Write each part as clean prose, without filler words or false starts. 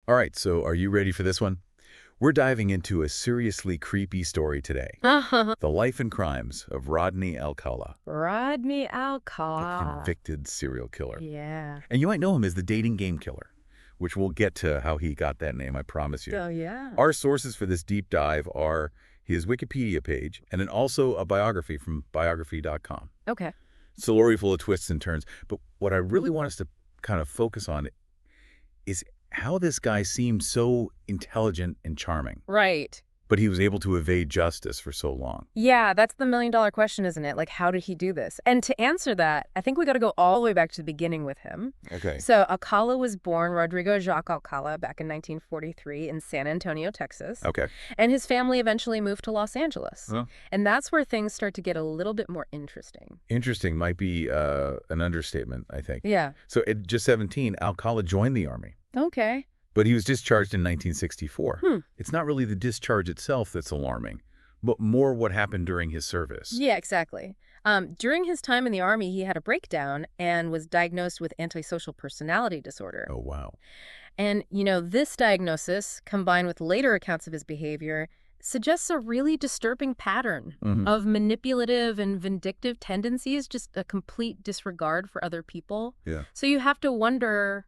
All right, so are you ready for this one? We're diving into a seriously creepy story today. The life and crimes of Rodney Alcala, Rodney the Alcala. convicted serial killer. Yeah. And you might know him as the dating game killer, which we'll get to how he got that name, I promise you. Oh, yeah. Our sources for this deep dive are his Wikipedia page and then also a biography from biography.com. Okay. It's a story full of twists and turns, but what I really want us to kind of focus on is how this guy seemed so intelligent and charming, Right. but he was able to evade justice for so long. Yeah, that's the million-dollar question, isn't it? Like, how did he do this? And to answer that, I think we got to go all the way back to the beginning with him. Okay. So Alcala was born Rodrigo Jacques Alcala back in 1943 in San Antonio, Texas. Okay. And his family eventually moved to Los Angeles. Huh. And that's where things start to get a little bit more interesting. Interesting might be an understatement, I think. Yeah. So at just 17, Alcala joined the Army, Okay. but he was discharged in 1964. Hmm. It's not really the discharge itself that's alarming, but more what happened during his service. Yeah, exactly. During his time in the Army, he had a breakdown and was diagnosed with antisocial personality disorder. Oh, wow. And, this diagnosis, combined with later accounts of his behavior, suggests a really disturbing pattern Mhm. of manipulative and vindictive tendencies, just a complete disregard for other people. Yeah. So you have to wonder,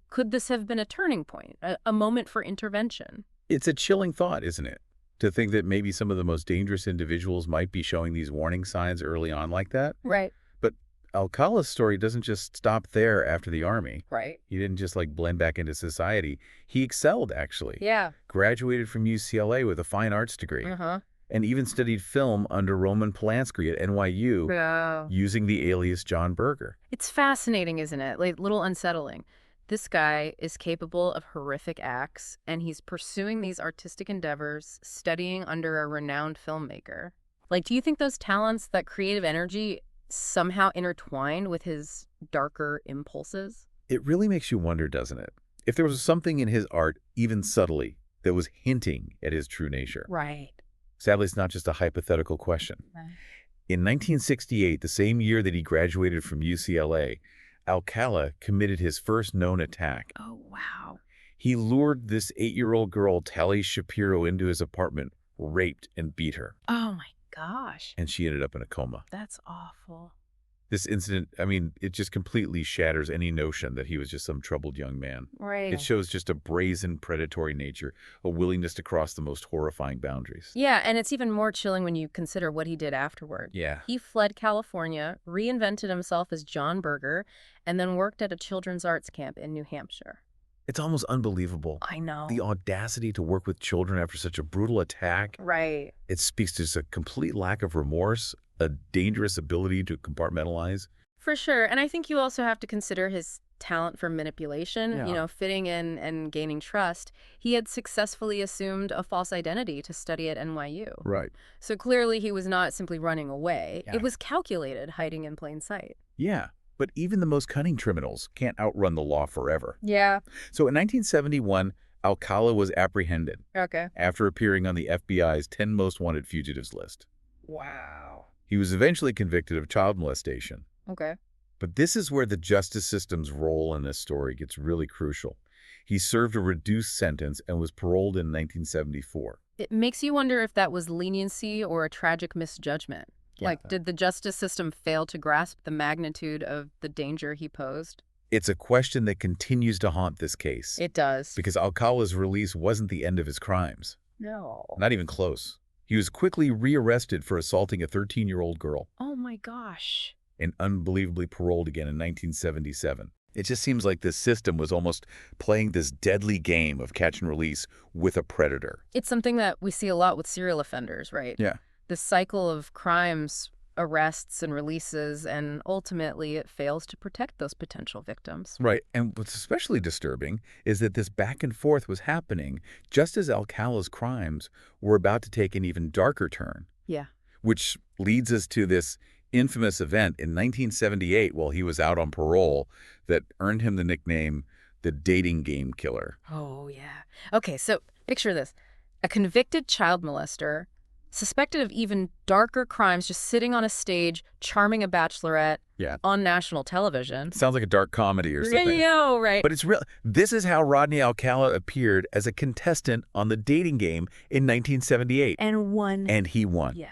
could this have been a turning point, a moment for intervention? It's a chilling thought, isn't it? To think that maybe some of the most dangerous individuals might be showing these warning signs early on like that. Right. But Alcala's story doesn't just stop there after the Army. Right. He didn't just blend back into society. He excelled, actually. Yeah. Graduated from UCLA with a fine arts degree. Uh-huh. And even studied film under Roman Polanski at NYU Yeah. using the alias John Berger. It's fascinating, isn't it? Like, a little unsettling. This guy is capable of horrific acts, and he's pursuing these artistic endeavors, studying under a renowned filmmaker. Like, do you think those talents, that creative energy, somehow intertwined with his darker impulses? It really makes you wonder, doesn't it? If there was something in his art, even subtly, that was hinting at his true nature. Right. Sadly, it's not just a hypothetical question. In 1968, the same year that he graduated from UCLA, Alcala committed his first known attack. Oh, wow. He lured this 8-year-old girl, Tally Shapiro, into his apartment, raped and beat her, Oh, my gosh. and she ended up in a coma. That's awful. This incident, it just completely shatters any notion that he was just some troubled young man. Right. It shows just a brazen, predatory nature, a willingness to cross the most horrifying boundaries. Yeah, and it's even more chilling when you consider what he did afterward. Yeah. He fled California, reinvented himself as John Berger, and then worked at a children's arts camp in New Hampshire. It's almost unbelievable. I know. The audacity to work with children after such a brutal attack. Right. It speaks to just a complete lack of remorse, a dangerous ability to compartmentalize. For sure. And I think you also have to consider his talent for manipulation, Yeah. fitting in and gaining trust. He had successfully assumed a false identity to study at NYU. Right. So clearly he was not simply running away. Yeah. It was calculated, hiding in plain sight. Yeah, but even the most cunning criminals can't outrun the law forever. Yeah. So in 1971, Alcala was apprehended Okay. after appearing on the FBI's 10 most wanted fugitives list. Wow. He was eventually convicted of child molestation. Okay. But this is where the justice system's role in this story gets really crucial. He served a reduced sentence and was paroled in 1974. It makes you wonder if that was leniency or a tragic misjudgment. Yeah. Like, did the justice system fail to grasp the magnitude of the danger he posed? It's a question that continues to haunt this case. It does. Because Alcala's release wasn't the end of his crimes. No. Not even close. He was quickly rearrested for assaulting a 13-year-old girl Oh, my gosh. and unbelievably paroled again in 1977. It just seems like this system was almost playing this deadly game of catch and release with a predator. It's something that we see a lot with serial offenders, right? Yeah. The cycle of crimes, arrests and releases, and ultimately it fails to protect those potential victims. Right. And what's especially disturbing is that this back and forth was happening just as Alcala's crimes were about to take an even darker turn. Yeah. Which leads us to this infamous event in 1978 while he was out on parole that earned him the nickname the dating game killer. Oh, yeah. Okay, so picture this. A convicted child molester Suspected of even darker crimes, just sitting on a stage, charming a bachelorette Yeah. on national television. Sounds like a dark comedy or something. Yeah, right. But it's real. This is how Rodney Alcala appeared as a contestant on the dating game in 1978. And won. And he won. Yeah.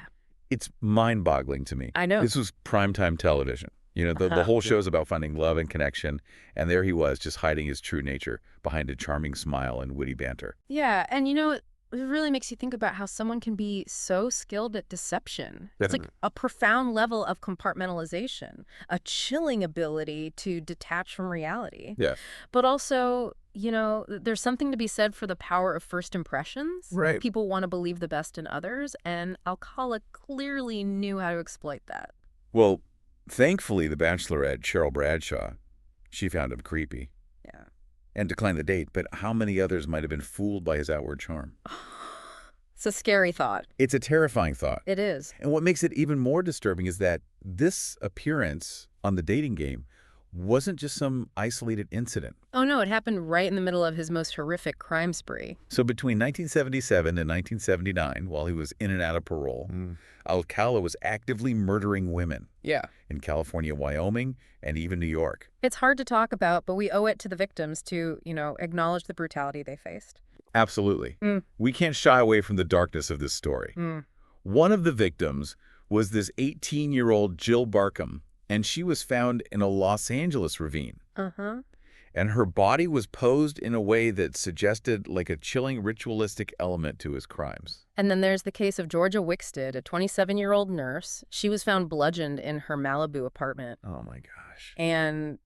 It's mind-boggling to me. I know. This was primetime television. You know, the whole show's about finding love and connection, and there he was, just hiding his true nature behind a charming smile and witty banter. Yeah, and you know, it really makes you think about how someone can be so skilled at deception. It's like a profound level of compartmentalization, a chilling ability to detach from reality. Yeah. But also, you know, there's something to be said for the power of first impressions. Right. People want to believe the best in others, and Alcala clearly knew how to exploit that. Well, thankfully, the bachelorette, Cheryl Bradshaw, she found him creepy. Yeah. And declined the date, but how many others might have been fooled by his outward charm? It's a scary thought. It's a terrifying thought. It is. And what makes it even more disturbing is that this appearance on the dating game wasn't just some isolated incident. Oh, no, it happened right in the middle of his most horrific crime spree. So between 1977 and 1979, while he was in and out of parole, Alcala was actively murdering women. Yeah. In California, Wyoming, and even New York. It's hard to talk about, but we owe it to the victims to, you know, acknowledge the brutality they faced. Absolutely. We can't shy away from the darkness of this story. One of the victims was this 18-year-old Jill Barkham, and she was found in a Los Angeles ravine. And her body was posed in a way that suggested like a chilling ritualistic element to his crimes. And then there's the case of Georgia Wickstead, a 27-year-old nurse. She was found bludgeoned in her Malibu apartment. Oh, my gosh. And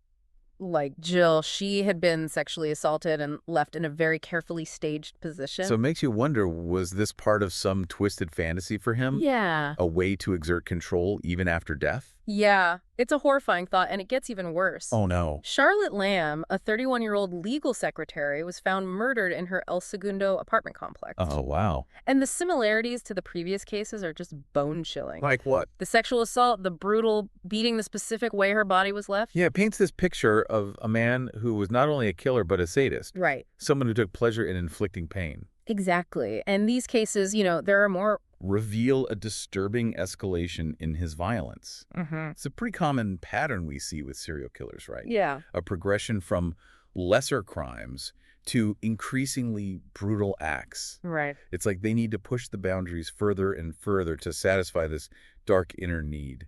like Jill, she had been sexually assaulted and left in a very carefully staged position. So it makes you wonder, was this part of some twisted fantasy for him? Yeah. A way to exert control even after death? Yeah. It's a horrifying thought, and it gets even worse. Oh, no. Charlotte Lamb, a 31-year-old legal secretary, was found murdered in her El Segundo apartment complex. Oh, wow. And the similarities to the previous cases are just bone-chilling. Like what? The sexual assault, the brutal beating, the specific way her body was left. Yeah, it paints this picture of a man who was not only a killer but a sadist. Right. Someone who took pleasure in inflicting pain. Exactly. And these cases, you know, there are more... reveal a disturbing escalation in his violence. It's a pretty common pattern we see with serial killers, right? Yeah. A progression from lesser crimes to increasingly brutal acts. Right. It's like they need to push the boundaries further and further to satisfy this dark inner need.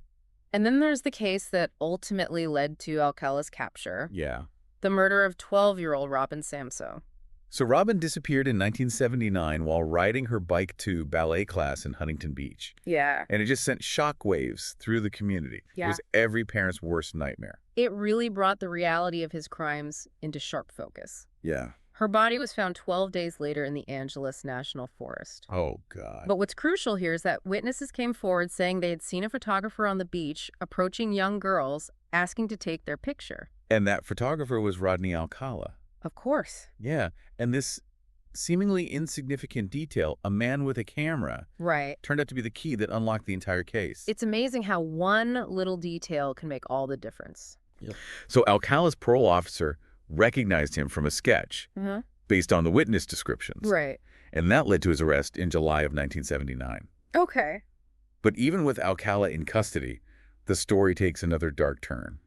And then there's the case that ultimately led to Alcala's capture. Yeah. The murder of 12-year-old Robin Samso. So Robin disappeared in 1979 while riding her bike to ballet class in Huntington Beach. Yeah. And it just sent shockwaves through the community. Yeah. It was every parent's worst nightmare. It really brought the reality of his crimes into sharp focus. Yeah. Her body was found 12 days later in the Angeles National Forest. Oh, God. But what's crucial here is that witnesses came forward saying they had seen a photographer on the beach approaching young girls, asking to take their picture. And that photographer was Rodney Alcala. Of course. Yeah. And this seemingly insignificant detail, a man with a camera, right, turned out to be the key that unlocked the entire case. It's amazing how one little detail can make all the difference. Yep. So Alcala's parole officer recognized him from a sketch based on the witness descriptions. Right. And that led to his arrest in July of 1979. Okay. But even with Alcala in custody, the story takes another dark turn.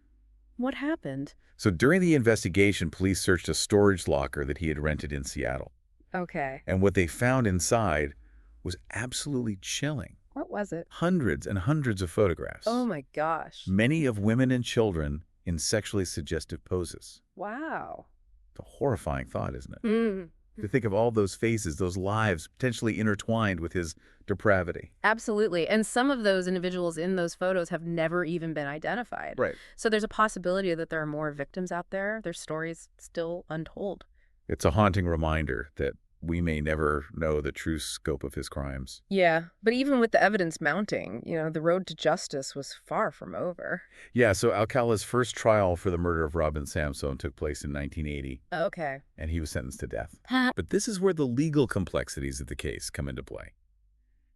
What happened? So during the investigation, police searched a storage locker that he had rented in Seattle. Okay. And what they found inside was absolutely chilling. What was it? Hundreds and hundreds of photographs. Oh my gosh. Many of women and children in sexually suggestive poses. Wow. It's a horrifying thought, isn't it? To think of all those faces, those lives potentially intertwined with his depravity. Absolutely. And some of those individuals in those photos have never even been identified. Right. So there's a possibility that there are more victims out there, their stories still untold. It's a haunting reminder that we may never know the true scope of his crimes. Yeah, but even with the evidence mounting, you know, the road to justice was far from over. Yeah, so Alcala's first trial for the murder of Robin Samson took place in 1980. Okay. And he was sentenced to death. But this is where the legal complexities of the case come into play.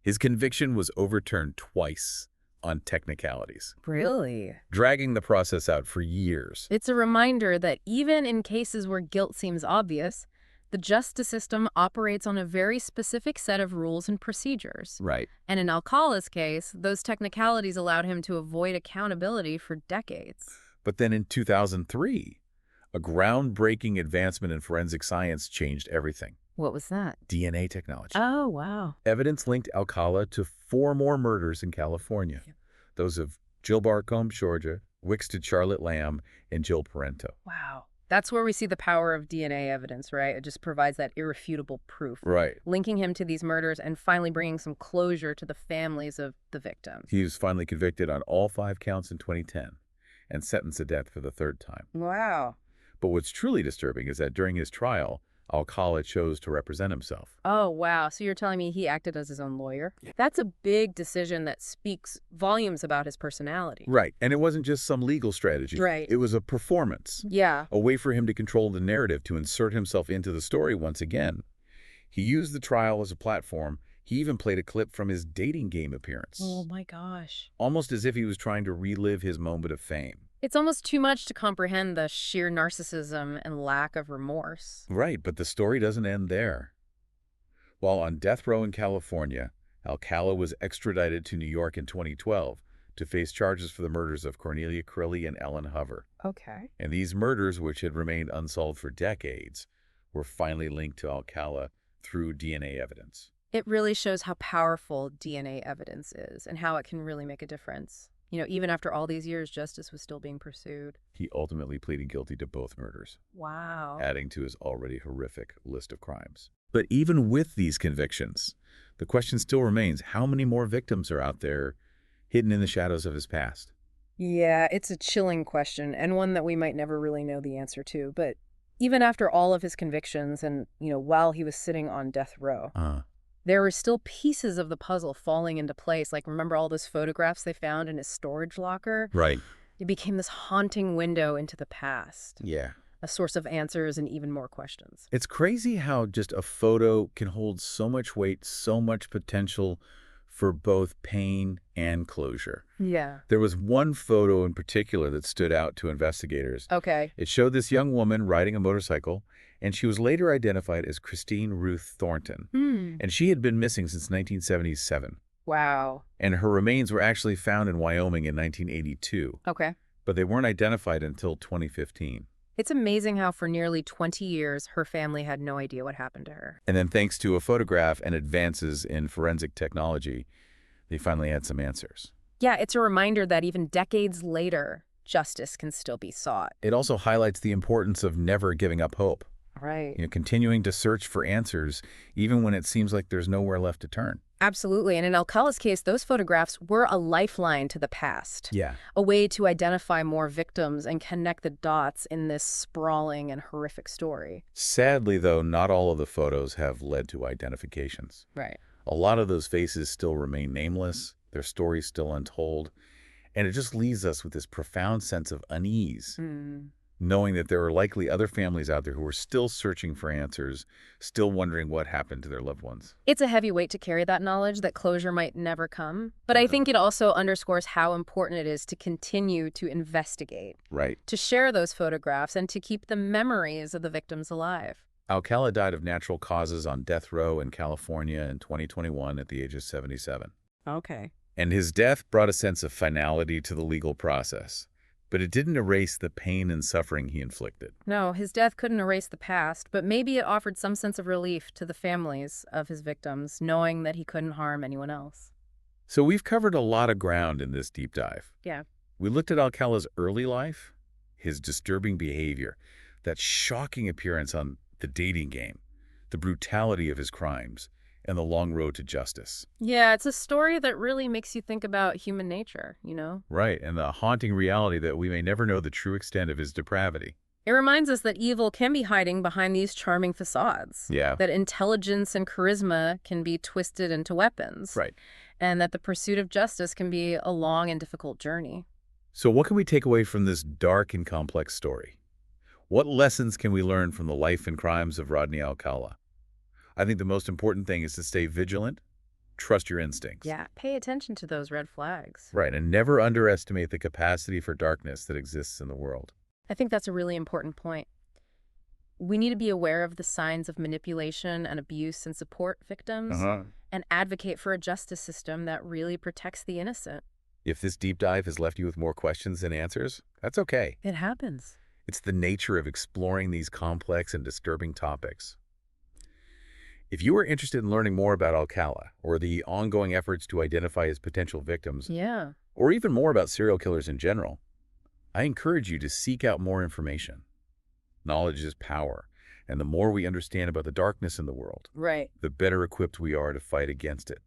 His conviction was overturned twice on technicalities. Really? Dragging the process out for years. It's a reminder that even in cases where guilt seems obvious, The justice system operates on a very specific set of rules and procedures. Right. And in Alcala's case, those technicalities allowed him to avoid accountability for decades. But then in 2003, a groundbreaking advancement in forensic science changed everything. What was that? DNA technology. Oh, wow. Evidence linked Alcala to 4 more murders in California. Yep. Those of Jill Barcombe, Georgia, Wixted Charlotte Lamb, and Jill Parento. Wow. That's where we see the power of DNA evidence, right? It just provides that irrefutable proof. Right. Linking him to these murders and finally bringing some closure to the families of the victims. He was finally convicted on all 5 counts in 2010 and sentenced to death for the 3rd time. Wow. But what's truly disturbing is that during his trial, Alcala chose to represent himself. Oh, wow. So you're telling me he acted as his own lawyer? Yeah. That's a big decision that speaks volumes about his personality. Right. And it wasn't just some legal strategy. Right. It was a performance. Yeah. A way for him to control the narrative, to insert himself into the story once again. He used the trial as a platform. He even played a clip from his dating game appearance. Oh, my gosh. Almost as if he was trying to relive his moment of fame. It's almost too much to comprehend the sheer narcissism and lack of remorse. Right, but the story doesn't end there. While on death row in California, Alcala was extradited to New York in 2012 to face charges for the murders of Cornelia Crilly and Ellen Hover. Okay. And these murders, which had remained unsolved for decades, were finally linked to Alcala through DNA evidence. It really shows how powerful DNA evidence is and how it can really make a difference. You know, even after all these years, justice was still being pursued. He ultimately pleaded guilty to both murders, Wow. adding to his already horrific list of crimes. But even with these convictions, the question still remains, how many more victims are out there hidden in the shadows of his past? Yeah, it's a chilling question and one that we might never really know the answer to. But even after all of his convictions and, while he was sitting on death row, there were still pieces of the puzzle falling into place. Like, remember all those photographs they found in his storage locker? Right. It became this haunting window into the past. Yeah. A source of answers and even more questions. It's crazy how just a photo can hold so much weight, so much potential for both pain and closure. Yeah. There was one photo in particular that stood out to investigators. Okay. It showed this young woman riding a motorcycle, and she was later identified as Christine Ruth Thornton. And she had been missing since 1977. Wow. And her remains were actually found in Wyoming in 1982. Okay. But they weren't identified until 2015. It's amazing how for nearly 20 years, her family had no idea what happened to her. And then thanks to a photograph and advances in forensic technology, they finally had some answers. Yeah, it's a reminder that even decades later, justice can still be sought. It also highlights the importance of never giving up hope. Right. Continuing to search for answers, even when it seems like there's nowhere left to turn. Absolutely. And in Alcala's case, those photographs were a lifeline to the past. Yeah. A way to identify more victims and connect the dots in this sprawling and horrific story. Sadly, though, not all of the photos have led to identifications. Right. A lot of those faces still remain nameless, their stories still untold, and it just leaves us with this profound sense of unease. Knowing that there are likely other families out there who are still searching for answers, still wondering what happened to their loved ones. It's a heavy weight to carry, that knowledge that closure might never come. But I think it also underscores how important it is to continue to investigate. Right. To share those photographs and to keep the memories of the victims alive. Alcala died of natural causes on death row in California in 2021 at the age of 77. Okay. And his death brought a sense of finality to the legal process. But it didn't erase the pain and suffering he inflicted. No, his death couldn't erase the past, but maybe it offered some sense of relief to the families of his victims, knowing that he couldn't harm anyone else. So we've covered a lot of ground in this deep dive. Yeah. We looked at Alcala's early life, his disturbing behavior, that shocking appearance on the dating game, the brutality of his crimes, and the long road to justice. Yeah, it's a story that really makes you think about human nature, Right, and the haunting reality that we may never know the true extent of his depravity. It reminds us that evil can be hiding behind these charming facades. Yeah. That intelligence and charisma can be twisted into weapons. Right. And that the pursuit of justice can be a long and difficult journey. So what can we take away from this dark and complex story? What lessons can we learn from the life and crimes of Rodney Alcala? I think the most important thing is to stay vigilant, trust your instincts. Yeah, pay attention to those red flags. Right, and never underestimate the capacity for darkness that exists in the world. I think that's a really important point. We need to be aware of the signs of manipulation and abuse and support victims and advocate for a justice system that really protects the innocent. If this deep dive has left you with more questions than answers, that's okay. It happens. It's the nature of exploring these complex and disturbing topics. If you are interested in learning more about Alcala or the ongoing efforts to identify his potential victims, or even more about serial killers in general, I encourage you to seek out more information. Knowledge is power, and the more we understand about the darkness in the world, the better equipped we are to fight against it.